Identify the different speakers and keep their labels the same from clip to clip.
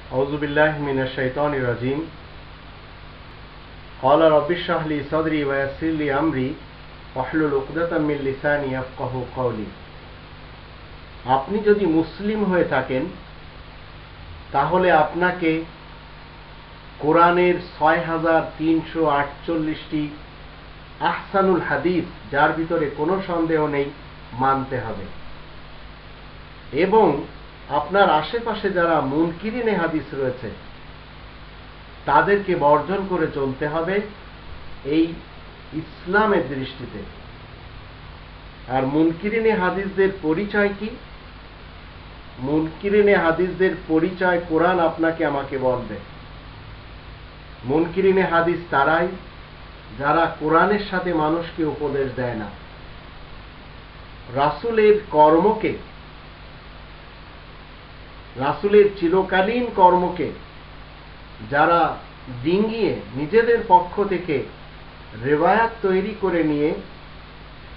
Speaker 1: أعوذ بالله من الشيطان الرجيم قال رب اشرح لي صدري ويسر لي أمري واحلل عقدة من লিসানি يفقهوا قولي। আপনি যদি মুসলিম হয়ে থাকেন তাহলে আপনাকে কোরআনের ৬৩৪৮টি আহসানুল হাদিস, যার ভিতরে কোনো সন্দেহ নেই, মানতে হবে এবং আপনার আশেপাশে যারা মুনকিরিনে হাদিস রয়েছে তাদেরকে বর্জন করে চলতে হবে এই ইসলামের দৃষ্টিতে। আর মুনকিরিনে হাদিসদের পরিচয় কি? মুনকিরিনে হাদিসদের পরিচয় কোরআন আপনাকে আমাকে বলবে। মুনকিরিনে হাদিস তারাই যারা কোরআনের সাথে মানুষকে উপদেশ দেয় না, রাসূলের কর্মকে, রাসূলের চিরকালীন কর্মকে যারা ডিঙ্গিয়ে নিজেদের পক্ষ থেকে রিওয়ায়াত তৈরি করে নিয়ে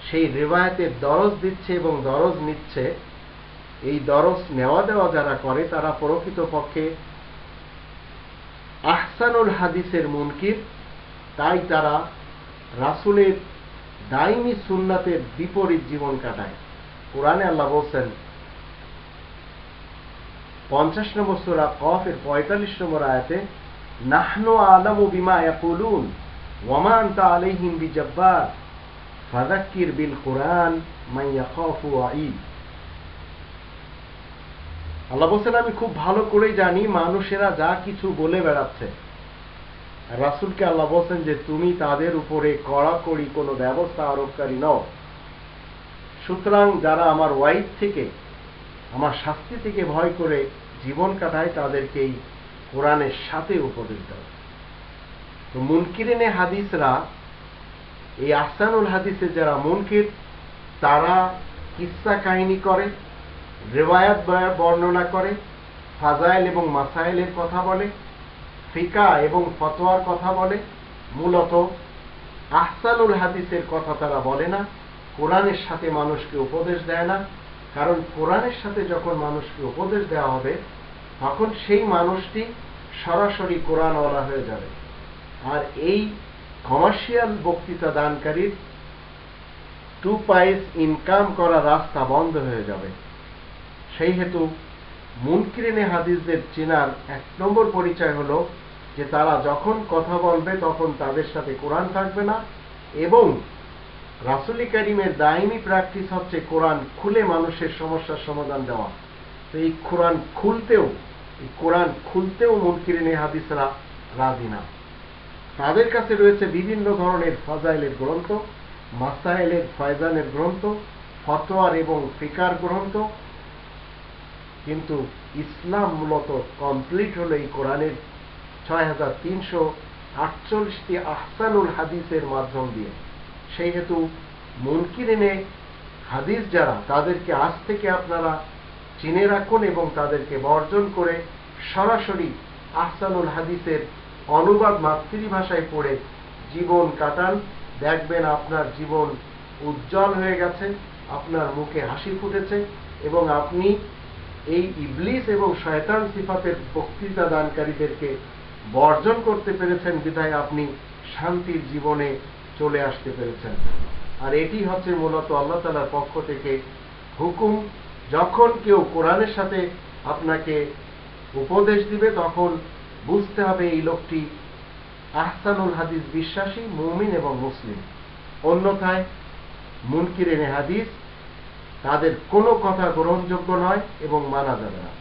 Speaker 1: সেই রিওয়ায়াতের দরজ দিচ্ছে এবং দরজ নিচ্ছে, এই দরজ নেওয়া দেওয়া যারা করে তারা প্রকৃতপক্ষে আহসানুল হাদিসের মুনকির। তাই তারা রাসূলের দাইমি সুন্নাতের বিপরীত জীবন কাটায়। কোরআনে আল্লাহ বলছেন ৫০ নম্বর সূরা কফের ৪৫ নম্বর আয়াতে, নাহনু আ'লামু বিমা ইয়াকুলুন ওয়া মা আনতা আলাইহিম বিজাব্বার ফাযাক্কির বিল কুরআন মান ইয়াখাফু ওয়াঈদ। আল্লাহ বলছেন, আমি খুব ভালো করেই জানি মানুষেরা যা কিছু বলে বেড়াচ্ছে। রাসূলকে আল্লাহ বলছেন যে তুমি তাদের উপরে কড়াকড়ি কোনো ব্যবস্থা আরোপকারী নও। সুতরাং যারা আমার ওয়াইদ থেকে, আমার শাস্তি থেকে ভয় করে জীবন কাটায় তাদেরকেই কোরআনের সাথে উপদেশ দাও। তো মুনকিরিনে হাদিসরা, এই আহসানুল হাদিসে যারা মুনকির, তারা কিসসা কাহিনী করে, রিওয়ায়াত বর্ণনা করে, ফাজাইল এবং মাসাইলের কথা বলে, ফিকা এবং ফতোয়ার কথা বলে। মূলত আহসানুল হাদিসের কথা তারা বলে না, কোরআনের সাথে মানুষকে উপদেশ দেয় না। কারণ কোরআনের সাথে যখন মানুষকে উপদেশ দেওয়া হবে তখন সেই মানুষটি সরাসরি কোরআনওয়ালা হয়ে যাবে, আর এই কমার্শিয়াল বক্তৃতা দানকারীর 2 পয়সা ইনকাম করার রাস্তা বন্ধ হয়ে যাবে। সেই হেতু মুনকিরিনে হাদিসদের চেনার ১ নম্বর পরিচয় হলো যে তারা যখন কথা বলবে তখন তাদের সাথে কোরআন থাকবে না, এবং রাসূল কারীমের দাইমি প্র্যাকটিস হচ্ছে কোরআন খুলে মানুষের সমস্যার সমাধান দেওয়া। তো এই কোরআন খুলতেও মুনকিরিনে হাদিসরা রাজি না। তাদের কাছে রয়েছে বিভিন্ন ধরনের ফাজাইলের গ্রন্থ, মাসাইলের ফয়জানের গ্রন্থ, ফতোয়ার এবং ফিকার গ্রন্থ, কিন্তু ইসলাম মূলত কমপ্লিট হলো এই কোরআনের ৬৩৪৮টি আহসানুল হাদিসের মাধ্যম দিয়ে। সেই হেতু মুনকিরিনে হাদিস যারা, তাদেরকে আজ থেকে আপনারা চিনে রাখুন এবং তাদেরকে বর্জন করে সরাসরি আহসানুল হাদিসের অনুবাদ মাতৃভাষায় পড়ে জীবন কাটান। দেখবেন আপনার জীবন উজ্জ্বল হয়ে গেছে, আপনার মুখে হাসি ফুটেছে এবং আপনি এই ইবলিস এবং শয়তান সিফাতের বক্তৃতা দানকারীদেরকে বর্জন করতে পেরেছেন, বিধায় আপনি শান্তির জীবনে চলে আসতে পেরেছেন। আর এটি হচ্ছে মূলত আল্লাহ তাআলার পক্ষ থেকে হুকুম। যখন কেউ কোরআনের সাথে আপনাকে উপদেশ দিবে তখন বুঝতে হবে এই লোকটি আহসানুল হাদিস বিশ্বাসী, মুমিন এবং মুসলিম। অন্যথায় মুনকিরিনে হাদিস, তাদের কোনো কথা গ্রহণযোগ্য নয় এবং মানা যাবে না।